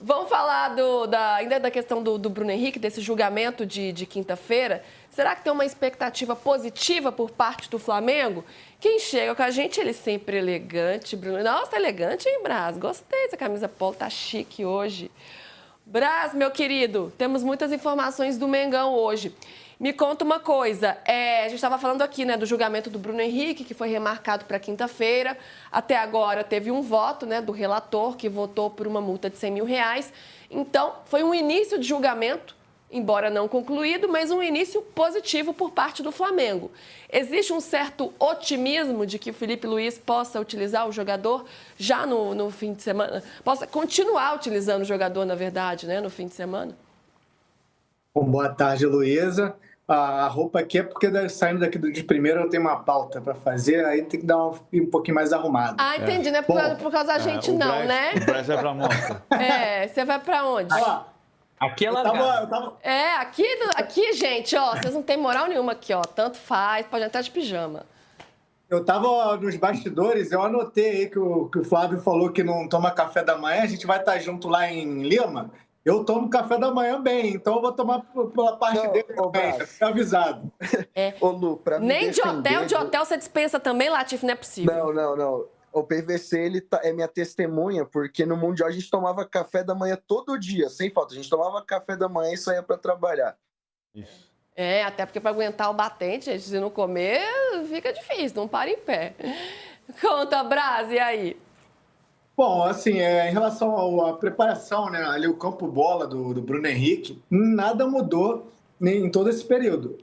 Vamos falar ainda da questão do Bruno Henrique, desse julgamento de quinta-feira. Será que tem uma expectativa positiva por parte do Flamengo? Quem chega com a gente, ele sempre elegante. Bruno, nossa, elegante, hein, Braz? Gostei dessa camisa polo, tá chique hoje. Braz, meu querido, temos muitas informações do Mengão hoje. Me conta uma coisa, a gente estava falando aqui, né, do julgamento do Bruno Henrique, que foi remarcado para quinta-feira. Até agora teve um voto, né, do relator, que votou por uma multa de R$100 mil. Então, foi um início de julgamento, embora não concluído, mas um início positivo por parte do Flamengo. Existe um certo otimismo de que o Felipe Luiz possa utilizar o jogador já no fim de semana? Possa continuar utilizando o jogador, na verdade, né, no fim de semana? Bom, boa tarde, Luísa. A roupa aqui é porque saindo daqui de primeiro eu tenho uma pauta para fazer, aí tem que dar um pouquinho mais arrumado. Ah, entendi, né? Por causa da gente não, né? O Braz vai pra moça. Você vai para onde? Aqui é largado. Aqui, gente, ó, vocês não têm moral nenhuma aqui, ó. Tanto faz, pode entrar de pijama. Eu estava nos bastidores, eu anotei aí que o Flávio falou que não toma café da manhã, a gente vai estar junto lá em Lima. Eu tomo café da manhã bem, então eu vou tomar pela parte dele também, já fica avisado. Ô, Lu, pra me Nem defender... de hotel você dispensa também, Latif, não é possível. Não. O PVC, ele é minha testemunha, porque no Mundial a gente tomava café da manhã todo dia, sem falta. A gente tomava café da manhã e saía pra trabalhar. Isso. Até porque para aguentar o batente, gente, se não comer, fica difícil, não para em pé. Conta, Braz, e aí? Bom, assim, em relação à preparação, né, ali o campo bola do Bruno Henrique, nada mudou em todo esse período.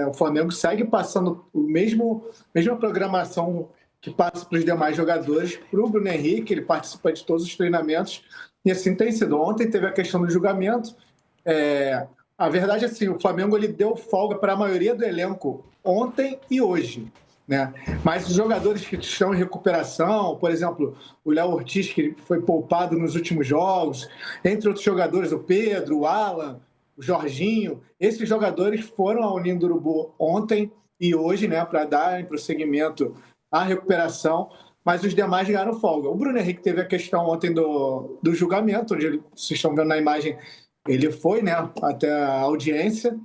O Flamengo segue passando mesma programação que passa para os demais jogadores, para o Bruno Henrique, ele participa de todos os treinamentos, e assim tem sido. Ontem teve a questão do julgamento. A verdade é assim, o Flamengo ele deu folga para a maioria do elenco ontem e hoje, né? Mas os jogadores que estão em recuperação, por exemplo, o Léo Ortiz, que foi poupado nos últimos jogos, entre outros jogadores, o Pedro, o Alan, o Jorginho, esses jogadores foram ao Ninho do Urubu ontem e hoje, né, para dar prosseguimento à recuperação, mas os demais ganharam folga. O Bruno Henrique teve a questão ontem do julgamento, onde vocês estão vendo na imagem, ele foi, né, até a audiência.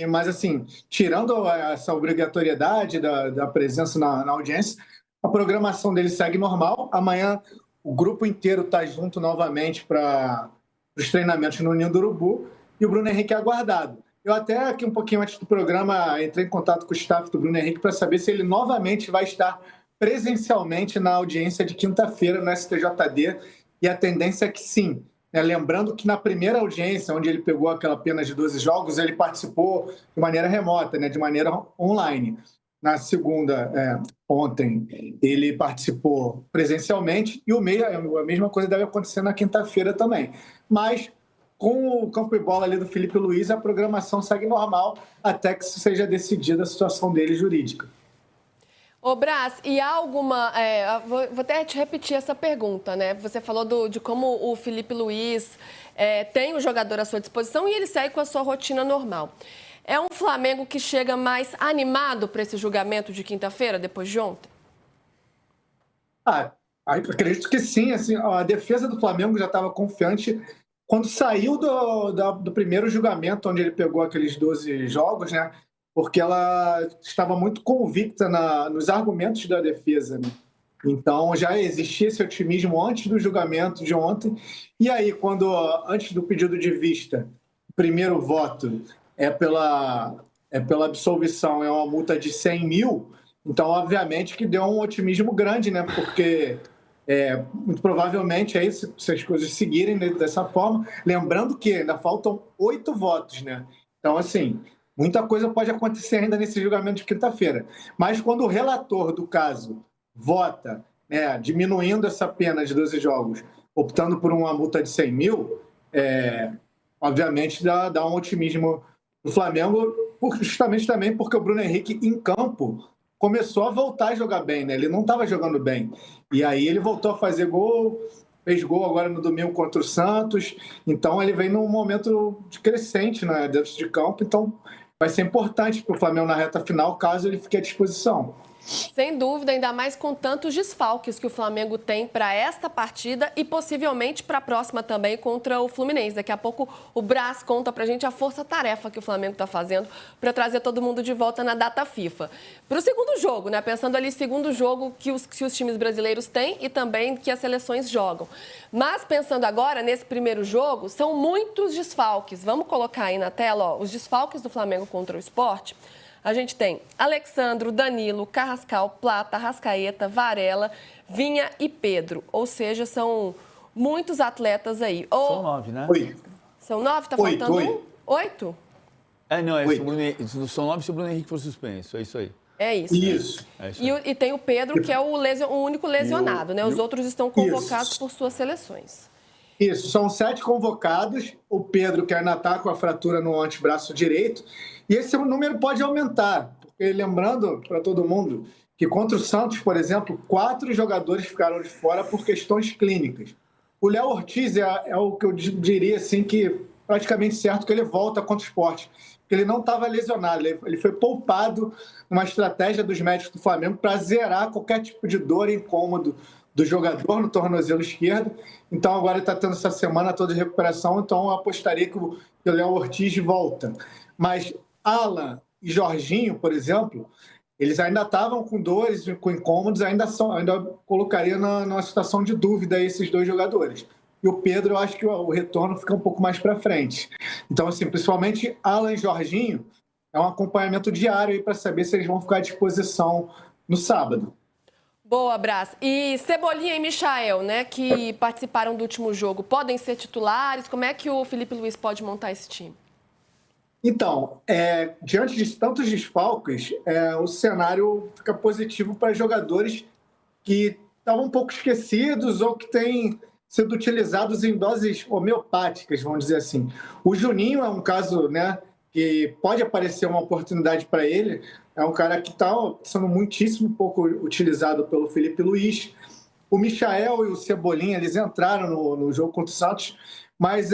Mas, assim, tirando essa obrigatoriedade da presença na audiência, a programação dele segue normal. Amanhã o grupo inteiro está junto novamente para os treinamentos no Ninho do Urubu e o Bruno Henrique é aguardado. Eu até aqui um pouquinho antes do programa entrei em contato com o staff do Bruno Henrique para saber se ele novamente vai estar presencialmente na audiência de quinta-feira no STJD, e a tendência é que sim. Lembrando que na primeira audiência, onde ele pegou aquela pena de 12 jogos, ele participou de maneira remota, né, de maneira online. Na segunda, ontem, ele participou presencialmente e a mesma coisa deve acontecer na quinta-feira também. Mas com o campo e bola ali do Felipe Luiz, a programação segue normal até que seja decidida a situação dele jurídica. Ô, Braz, e há alguma... vou até te repetir essa pergunta, né? Você falou de como o Felipe Luiz tem o jogador à sua disposição e ele segue com a sua rotina normal. É um Flamengo que chega mais animado para esse julgamento de quinta-feira, depois de ontem? Acredito que sim. Assim, a defesa do Flamengo já estava confiante quando saiu do primeiro julgamento, onde ele pegou aqueles 12 jogos, né? Porque ela estava muito convicta nos argumentos da defesa, né? Então, já existia esse otimismo antes do julgamento de ontem. E aí, antes do pedido de vista, o primeiro voto é pela absolvição, é uma multa de 100 mil, então, obviamente, que deu um otimismo grande, né? Porque, muito provavelmente, aí, se as coisas seguirem dessa forma, lembrando que ainda faltam 8 votos, né? Então, assim... muita coisa pode acontecer ainda nesse julgamento de quinta-feira. Mas quando o relator do caso vota, né, diminuindo essa pena de 12 jogos, optando por uma multa de 100 mil, obviamente dá um otimismo no Flamengo, justamente também porque o Bruno Henrique, em campo, começou a voltar a jogar bem, né? Ele não estava jogando bem. E aí ele voltou a fazer gol, fez gol agora no domingo contra o Santos. Então ele vem num momento de crescente, né, dentro de campo. Então vai ser importante para o Flamengo na reta final, caso ele fique à disposição. Sem dúvida, ainda mais com tantos desfalques que o Flamengo tem para esta partida e possivelmente para a próxima também contra o Fluminense. Daqui a pouco o Brás conta para a gente a força-tarefa que o Flamengo está fazendo para trazer todo mundo de volta na data FIFA. Para o segundo jogo, né? Pensando ali, segundo jogo que os times brasileiros têm e também que as seleções jogam. Mas pensando agora, nesse primeiro jogo, são muitos desfalques. Vamos colocar aí na tela, ó, os desfalques do Flamengo contra o Sport. A gente tem Alexandro, Danilo, Carrascal, Plata, Arrascaeta, Varela, Vinha e Pedro. Ou seja, são muitos atletas aí. São 9, né? 8. São 9? Tá faltando 8. 8? Não, são 9 se o Bruno Henrique for suspenso. É isso aí. É isso. Isso. É isso aí. E tem o Pedro, que é o único lesionado, né? Os outros estão convocados por suas seleções. Isso, são 7 convocados. O Pedro, que ainda está com a fratura no antebraço direito. E esse número pode aumentar. Porque, lembrando para todo mundo que contra o Santos, por exemplo, 4 jogadores ficaram de fora por questões clínicas. O Léo Ortiz é o que eu diria assim, que praticamente certo que ele volta contra o Sport. Porque ele não estava lesionado. Ele foi poupado numa estratégia dos médicos do Flamengo para zerar qualquer tipo de dor e incômodo do jogador no tornozelo esquerdo. Então, agora ele está tendo essa semana toda de recuperação, então eu apostaria que o Léo Ortiz volta. Mas Alan e Jorginho, por exemplo, eles ainda estavam com dores, com incômodos, ainda colocaria numa situação de dúvida esses 2 jogadores. E o Pedro, eu acho que o retorno fica um pouco mais para frente. Então, assim, principalmente Alan e Jorginho, é um acompanhamento diário para saber se eles vão ficar à disposição no sábado. Boa, Brás. E Cebolinha e Michael, né, que participaram do último jogo, podem ser titulares? Como é que o Felipe Luiz pode montar esse time? Então, diante de tantos desfalques, o cenário fica positivo para jogadores que estavam um pouco esquecidos ou que têm sido utilizados em doses homeopáticas, vamos dizer assim. O Juninho é um caso, né, que pode aparecer uma oportunidade para ele. É um cara que está sendo muitíssimo pouco utilizado pelo Felipe Luiz. O Michael e o Cebolinha, eles entraram no jogo contra o Santos, mas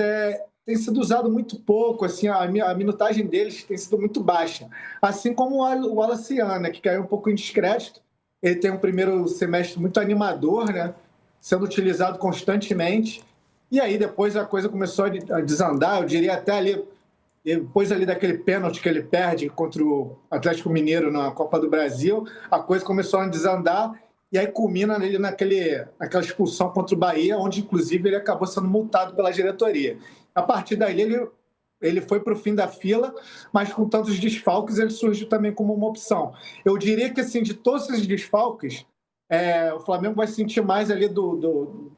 tem sido usado muito pouco, assim, a minutagem deles tem sido muito baixa. Assim como o Alaciana, que caiu um pouco em descrédito. Ele tem um primeiro semestre muito animador, né, sendo utilizado constantemente. E aí depois a coisa começou a desandar, eu diria até ali, depois ali daquele pênalti que ele perde contra o Atlético Mineiro na Copa do Brasil, a coisa começou a desandar e aí culmina nele naquela expulsão contra o Bahia, onde inclusive ele acabou sendo multado pela diretoria. A partir daí ele foi para o fim da fila, mas com tantos desfalques ele surgiu também como uma opção. Eu diria que assim, de todos esses desfalques, o Flamengo vai sentir mais ali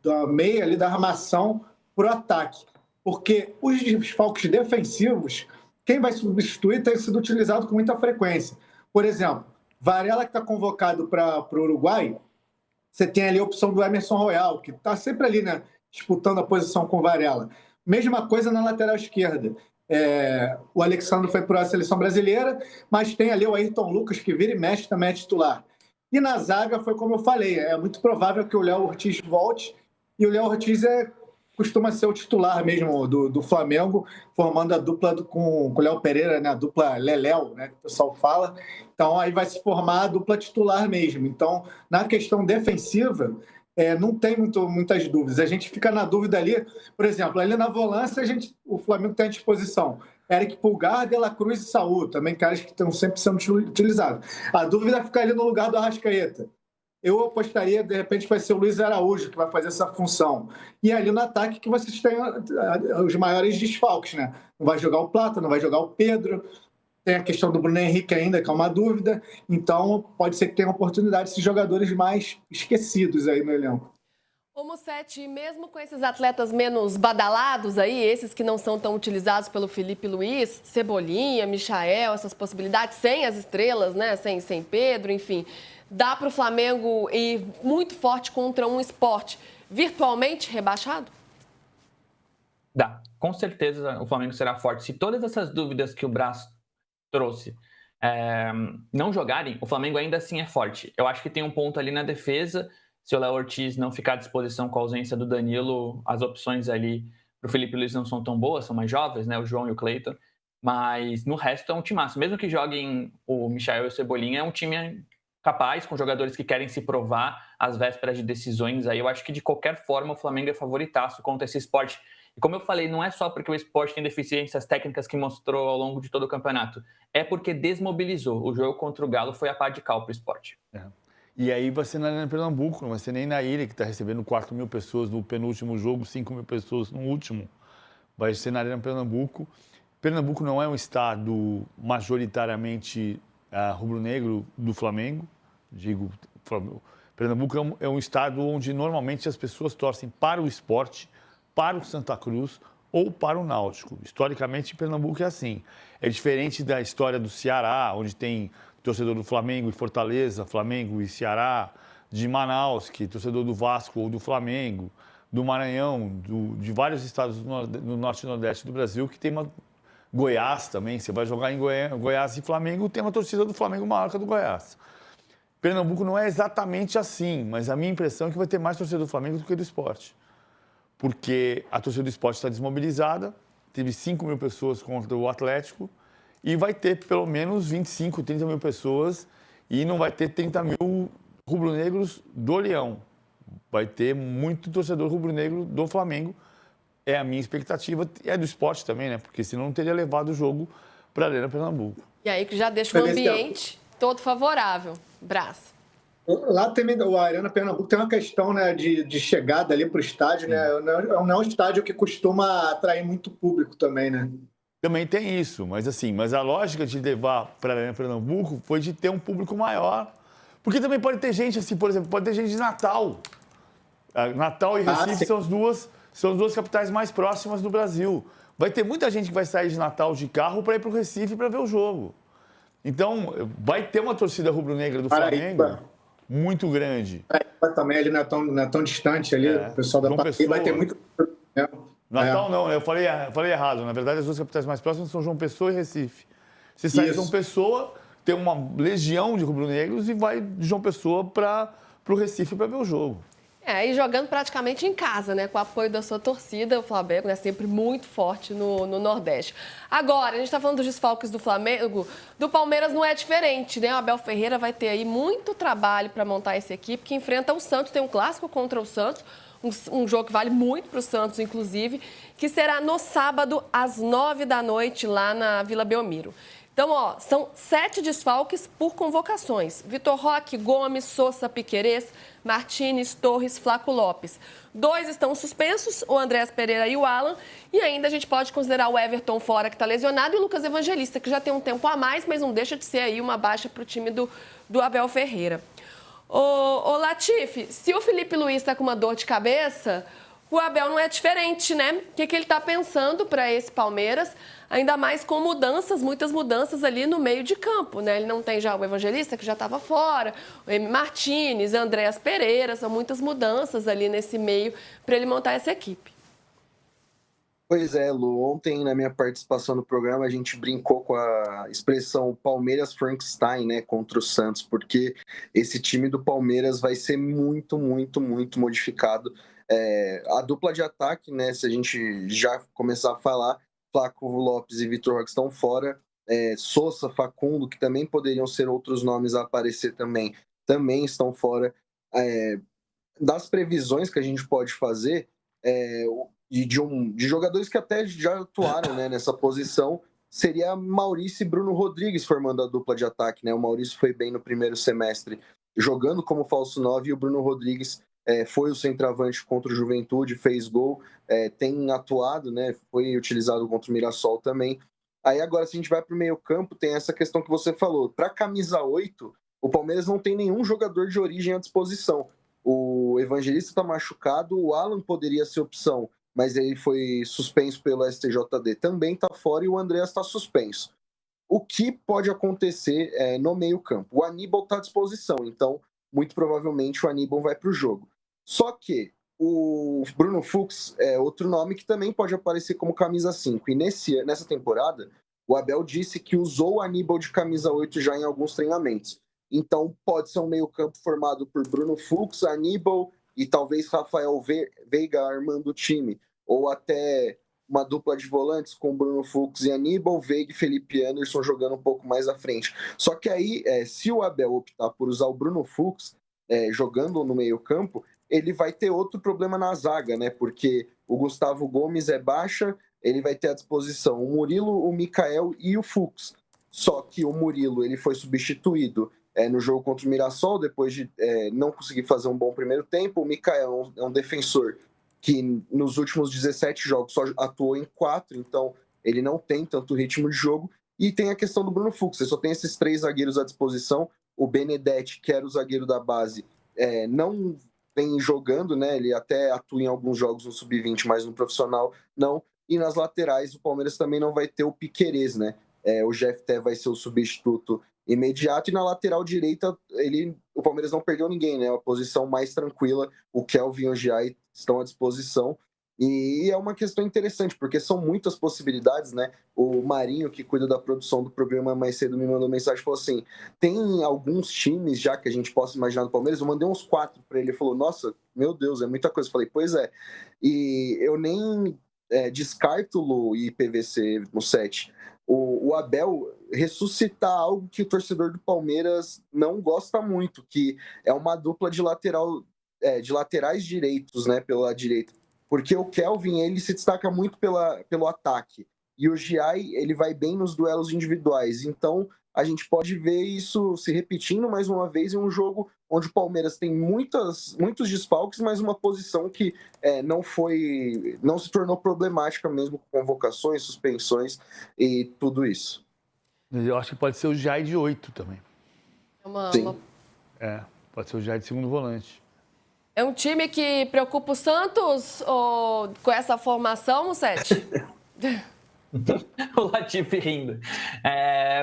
da meia, ali da armação para o ataque. Porque os desfalques defensivos, quem vai substituir tem sido utilizado com muita frequência. Por exemplo, Varela, que está convocado para o Uruguai, você tem ali a opção do Emerson Royal, que está sempre ali, né, disputando a posição com Varela. Mesma coisa na lateral esquerda. O Alexandre foi para a seleção brasileira, mas tem ali o Ayrton Lucas, que vira e mexe, também é titular. E na zaga foi como eu falei, é muito provável que o Léo Ortiz volte, e o Léo Ortiz costuma ser o titular mesmo do Flamengo, formando a dupla com o Léo Pereira, né? A dupla Leléu, né? Que o pessoal fala. Então, aí vai se formar a dupla titular mesmo. Então, na questão defensiva, não tem muitas dúvidas. A gente fica na dúvida ali, por exemplo, ali na volância, o Flamengo tem à disposição Eric Pulgar, De La Cruz e Saúl, também caras que estão sempre sendo utilizados. A dúvida fica ali no lugar do Arrascaeta. Eu apostaria, de repente, vai ser o Luiz Araújo que vai fazer essa função. E ali no ataque que vocês têm os maiores desfalques, né? Não vai jogar o Plata, não vai jogar o Pedro. Tem a questão do Bruno Henrique ainda, que é uma dúvida. Então, pode ser que tenha oportunidade desses jogadores mais esquecidos aí no elenco. Ô Musetti, mesmo com esses atletas menos badalados aí, esses que não são tão utilizados pelo Felipe Luiz, Cebolinha, Michael, essas possibilidades, sem as estrelas, né? Sem Pedro, enfim... Dá para o Flamengo ir muito forte contra um Sport virtualmente rebaixado? Dá. Com certeza o Flamengo será forte. Se todas essas dúvidas que o Brás trouxe não jogarem, o Flamengo ainda assim é forte. Eu acho que tem um ponto ali na defesa. Se o Léo Ortiz não ficar à disposição com a ausência do Danilo, as opções ali para o Felipe Luiz não são tão boas, são mais jovens, né? O João e o Cleiton. Mas no resto é um timaço. Mesmo que joguem o Michael e o Cebolinha, é um time capaz, com jogadores que querem se provar às vésperas de decisões. Aí eu acho que, de qualquer forma, o Flamengo é favoritaço contra esse esporte. E como eu falei, não é só porque o esporte tem deficiências técnicas que mostrou ao longo de todo o campeonato. É porque desmobilizou. O jogo contra o Galo foi a pá de cal para o esporte. E aí vai ser na Arena Pernambuco, não vai ser nem na Ilha, que está recebendo 4 mil pessoas no penúltimo jogo, 5 mil pessoas no último. Vai ser na Arena Pernambuco. Pernambuco não é um estado majoritariamente rubro-negro do Flamengo. Pernambuco é um estado onde normalmente as pessoas torcem para o esporte, para o Santa Cruz ou para o Náutico. Historicamente, Pernambuco é assim. É diferente da história do Ceará, onde tem torcedor do Flamengo e Fortaleza, Flamengo e Ceará, de Manaus, que é torcedor do Vasco ou do Flamengo, do Maranhão, de vários estados do norte e nordeste do Brasil, que tem uma... Goiás também, você vai jogar em Goiás e Flamengo, tem uma torcida do Flamengo maior que a do Goiás. Pernambuco não é exatamente assim, mas a minha impressão é que vai ter mais torcida do Flamengo do que do Sport. Porque a torcida do Sport está desmobilizada, teve 5 mil pessoas contra o Atlético, e vai ter pelo menos 25, 30 mil pessoas, e não vai ter 30 mil rubro-negros do Leão. Vai ter muito torcedor rubro-negro do Flamengo. É a minha expectativa, e é do Sport também, né? Porque senão não teria levado o jogo para a Arena Pernambuco. E aí que já deixa o ambiente todo favorável. Brás. Lá também, a Arena Pernambuco tem uma questão, né, de chegada ali para o estádio, né? Não é um estádio que costuma atrair muito público também, né? Também tem isso, mas a lógica de levar para a Arena Pernambuco foi de ter um público maior. Porque também pode ter gente, assim, por exemplo, pode ter gente de Natal. Natal e Recife são as duas capitais mais próximas do Brasil. Vai ter muita gente que vai sair de Natal de carro para ir para o Recife para ver o jogo. Então, vai ter uma torcida rubro-negra do Flamengo muito grande. Também ali não é tão distante ali, o pessoal da Paraíba vai ter muito... Natal não, eu falei errado. Na verdade, as duas capitais mais próximas são João Pessoa e Recife. Você sai de João Pessoa, tem uma legião de rubro-negros e vai de João Pessoa para o Recife para ver o jogo. E jogando praticamente em casa, né? Com o apoio da sua torcida, o Flamengo é sempre muito forte no Nordeste. Agora, a gente está falando dos desfalques do Flamengo, do Palmeiras não é diferente, né? O Abel Ferreira vai ter aí muito trabalho para montar essa equipe que enfrenta o Santos, tem um clássico contra o Santos, um jogo que vale muito para o Santos, inclusive, que será no sábado, às 9 da noite, lá na Vila Belmiro. Então, são 7 desfalques por convocações. Vitor Roque, Gomes, Sousa, Piquerez, Martínez, Torres, Flaco Lopes. 2 estão suspensos, o Andréas Pereira e o Alan. E ainda a gente pode considerar o Everton fora, que está lesionado, e o Lucas Evangelista, que já tem um tempo a mais, mas não deixa de ser aí uma baixa para o time do Abel Ferreira. Ô Latifi, se o Felipe Luiz está com uma dor de cabeça, o Abel não é diferente, né? O que ele está pensando para esse Palmeiras? Ainda mais com muitas mudanças ali no meio de campo, né? Ele não tem já o Evangelista, que já estava fora, o M. Martínez, Andréas Pereira, são muitas mudanças ali nesse meio para ele montar essa equipe. Pois é, Lu, ontem na minha participação no programa a gente brincou com a expressão Palmeiras Frankenstein, né, contra o Santos, porque esse time do Palmeiras vai ser muito, muito, muito modificado. A dupla de ataque, né, se a gente já começar a falar, Flaco Lopes e Vitor Roque estão fora, Sousa, Facundo, que também poderiam ser outros nomes a aparecer também estão fora. Das previsões que a gente pode fazer, de jogadores que até já atuaram, né, nessa posição, seria Maurício e Bruno Rodrigues formando a dupla de ataque, né? O Maurício foi bem no primeiro semestre jogando como falso 9 e o Bruno Rodrigues foi o centroavante contra o Juventude, fez gol, tem atuado, né? Foi utilizado contra o Mirassol também. Aí agora, se a gente vai para o meio campo, tem essa questão que você falou. Para camisa 8, o Palmeiras não tem nenhum jogador de origem à disposição. O Evangelista está machucado, o Alan poderia ser opção, mas ele foi suspenso pelo STJD, também está fora, e o Andréas está suspenso. O que pode acontecer no meio campo? O Aníbal está à disposição, então muito provavelmente o Aníbal vai para o jogo. Só que o Bruno Fux é outro nome que também pode aparecer como camisa 5, e nessa temporada o Abel disse que usou o Aníbal de camisa 8 já em alguns treinamentos. Então pode ser um meio campo formado por Bruno Fux, Aníbal e talvez Rafael Veiga armando o time, ou até uma dupla de volantes com Bruno Fux e Aníbal, Veiga e Felipe Anderson jogando um pouco mais à frente. Só que aí, se o Abel optar por usar o Bruno Fux jogando no meio-campo, ele vai ter outro problema na zaga, né? Porque o Gustavo Gomes é baixa, ele vai ter à disposição o Murilo, o Mikael e o Fux. Só que o Murilo ele foi substituído no jogo contra o Mirassol, depois de não conseguir fazer um bom primeiro tempo. O Mikael é um defensor que nos últimos 17 jogos só atuou em 4, então ele não tem tanto ritmo de jogo. E tem a questão do Bruno Fux, você só tem esses 3 zagueiros à disposição. O Benedetti, que era o zagueiro da base, não vem jogando, né? Ele até atua em alguns jogos no Sub-20, mas no profissional não. E nas laterais, o Palmeiras também não vai ter o Piquerez, né? O Jefté vai ser o substituto imediato, e na lateral direita o Palmeiras não perdeu ninguém, né? A posição mais tranquila, o Kelvin e o Giai estão à disposição, e é uma questão interessante, porque são muitas possibilidades, né? O Marinho, que cuida da produção do programa mais cedo, me mandou mensagem e falou assim, tem alguns times já que a gente possa imaginar no Palmeiras. Eu mandei uns 4 para ele, ele falou, nossa, meu Deus, é muita coisa. Eu falei, pois é, e eu nem descarto Lu e PVC no 7. O Abel ressuscitar algo que o torcedor do Palmeiras não gosta muito, que é uma dupla de laterais direitos, né, pela direita. Porque o Kelvin, ele se destaca muito pelo ataque. E o Giai, ele vai bem nos duelos individuais. Então, a gente pode ver isso se repetindo mais uma vez em um jogo onde o Palmeiras tem muitos desfalques, mas uma posição que não se tornou problemática mesmo, com convocações, suspensões e tudo isso. Eu acho que pode ser o Giai de 8 também. Sim. Pode ser o Giai de segundo volante. É um time que preocupa o Santos com essa formação, Sete? O Latifi rindo.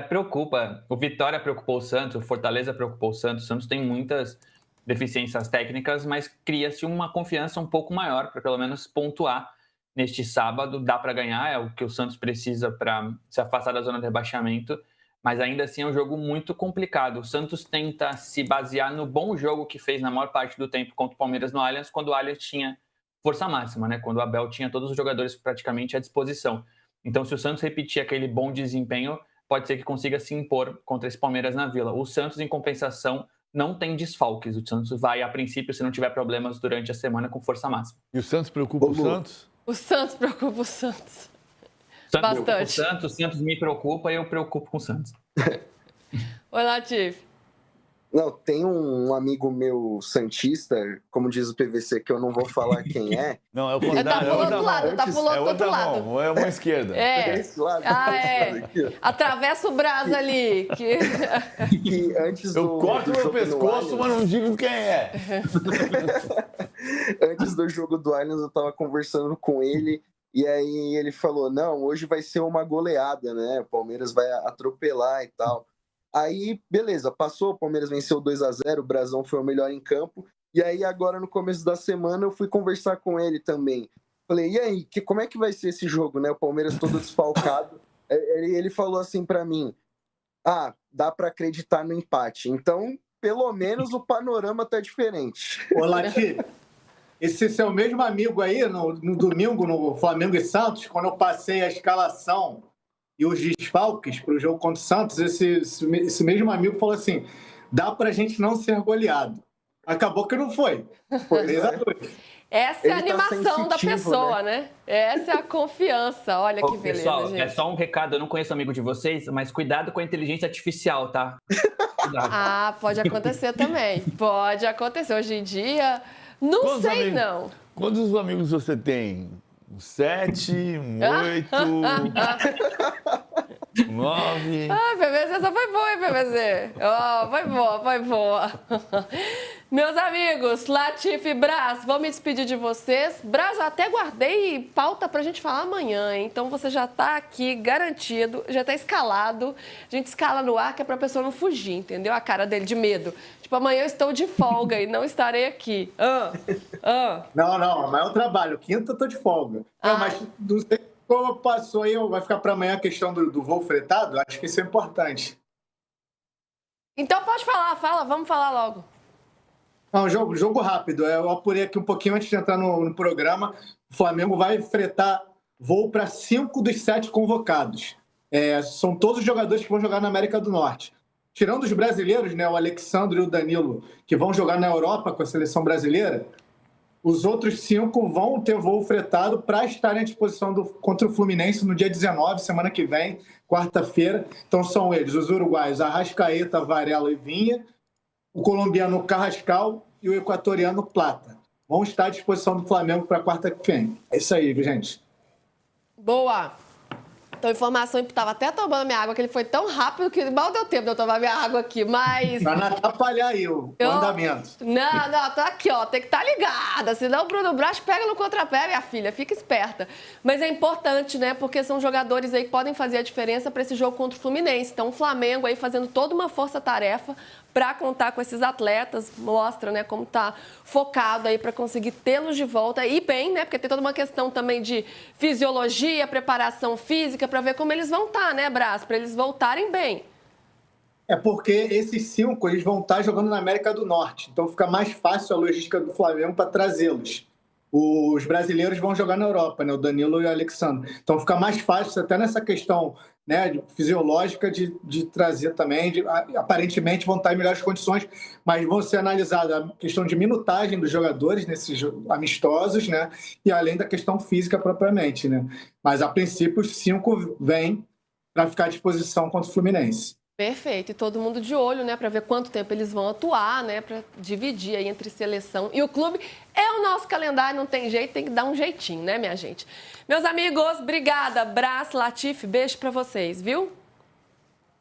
Preocupa. O Vitória preocupou o Santos, o Fortaleza preocupou o Santos. O Santos tem muitas deficiências técnicas, mas cria-se uma confiança um pouco maior para pelo menos pontuar neste sábado. Dá para ganhar, é o que o Santos precisa para se afastar da zona de rebaixamento, mas ainda assim é um jogo muito complicado. O Santos tenta se basear no bom jogo que fez na maior parte do tempo contra o Palmeiras no Allianz, quando o Allianz tinha força máxima, né? Quando o Abel tinha todos os jogadores praticamente à disposição. Então, se o Santos repetir aquele bom desempenho, pode ser que consiga se impor contra esse Palmeiras na Vila. O Santos, em compensação, não tem desfalques. O Santos vai, a princípio, se não tiver problemas durante a semana, com força máxima. E o Santos preocupa o Santos? O Santos preocupa o Santos. Bastante. O Santos me preocupa e eu preocupo com o Santos. Oi, Latif. Não, tem um amigo meu santista, como diz o PVC, que eu não vou falar quem é. Não, é o contrário. Tá pulando do lado, tá pulando do outro lado. Mão, é a mão esquerda. Esse lado, Atravessa o braço ali. Que antes eu corto meu pescoço, mas não digo quem é. Antes do jogo do Allianz, eu tava conversando com ele, e aí ele falou, não, hoje vai ser uma goleada, né? O Palmeiras vai atropelar e tal. Aí, beleza, passou, o Palmeiras venceu 2-0, o Brasão foi o melhor em campo. E aí, agora, no começo da semana, eu fui conversar com ele também. Falei, e aí, como é que vai ser esse jogo, né? O Palmeiras todo desfalcado. Ele falou assim pra mim, dá pra acreditar no empate. Então, pelo menos, o panorama tá diferente. Ô, Lati, esse seu mesmo amigo aí, no domingo, no Flamengo e Santos, quando eu passei a escalação e os desfalques para o jogo contra o Santos, esse mesmo amigo falou assim, dá pra gente não ser goleado. Acabou que não foi. Foi 3-2. Essa é a animação da pessoa, né? Essa é a confiança. Olha que beleza, pessoal, gente. é só um recado, eu não conheço amigo de vocês, mas cuidado com a inteligência artificial, tá? Cuidado. Pode acontecer também. Pode acontecer. Hoje em dia, não sei não. Quantos amigos você tem? 7, 8, 9. PVC, essa foi boa, hein, PVC? Foi boa. Meus amigos, Latif e Braz, vou me despedir de vocês. Braz, eu até guardei pauta pra gente falar amanhã, hein? Então você já tá aqui garantido, já tá escalado. A gente escala no ar que é pra pessoa não fugir, entendeu? A cara dele de medo. Tipo, amanhã eu estou de folga e não estarei aqui. Não, amanhã eu trabalho. Quinta eu tô de folga. Não, mas não sei como passou aí, vai ficar para amanhã a questão do voo fretado? Acho que isso é importante. Então pode falar, vamos falar logo. Não, jogo rápido. Eu apurei aqui um pouquinho antes de entrar no programa. O Flamengo vai fretar voo para 5 dos 7 convocados. São todos os jogadores que vão jogar na América do Norte. Tirando os brasileiros, né, o Alexandre e o Danilo, que vão jogar na Europa com a seleção brasileira, os outros 5 vão ter voo fretado para estarem à disposição contra o Fluminense no dia 19, semana que vem, quarta-feira. Então são eles, os uruguaios, Arrascaeta, Varela e Vinha, o colombiano Carrascal e o equatoriano Plata. Vão estar à disposição do Flamengo para quarta que vem. É isso aí, gente. Boa. Então, informação, estava até tomando minha água, que ele foi tão rápido que mal deu tempo de eu tomar minha água aqui, mas... Para não atrapalhar aí o andamento. Não, tô aqui, ó, tem que estar ligada, senão o Bruno Brás pega no contrapé, minha filha, fica esperta. Mas é importante, né, porque são jogadores aí que podem fazer a diferença para esse jogo contra o Fluminense. Então, o Flamengo aí fazendo toda uma força-tarefa para contar com esses atletas, mostra, né, como tá focado aí para conseguir tê-los de volta e bem, né, porque tem toda uma questão também de fisiologia, preparação física, para ver como eles vão estar, né, Brás, para eles voltarem bem. É porque esses 5, eles vão estar jogando na América do Norte, então fica mais fácil a logística do Flamengo para trazê-los. Os brasileiros vão jogar na Europa, né, o Danilo e o Alexandre. Então fica mais fácil, até nessa questão, né, fisiológica de trazer também. Aparentemente vão estar em melhores condições, mas vão ser analisadas a questão de minutagem dos jogadores nesses amistosos, né, e além da questão física propriamente, né. Mas a princípio os 5 vêm para ficar à disposição contra o Fluminense. Perfeito, e todo mundo de olho, né, para ver quanto tempo eles vão atuar, né, para dividir aí entre seleção e o clube. É o nosso calendário, não tem jeito, tem que dar um jeitinho, né, minha gente? Meus amigos, obrigada, Brás, Latifi, beijo para vocês, viu?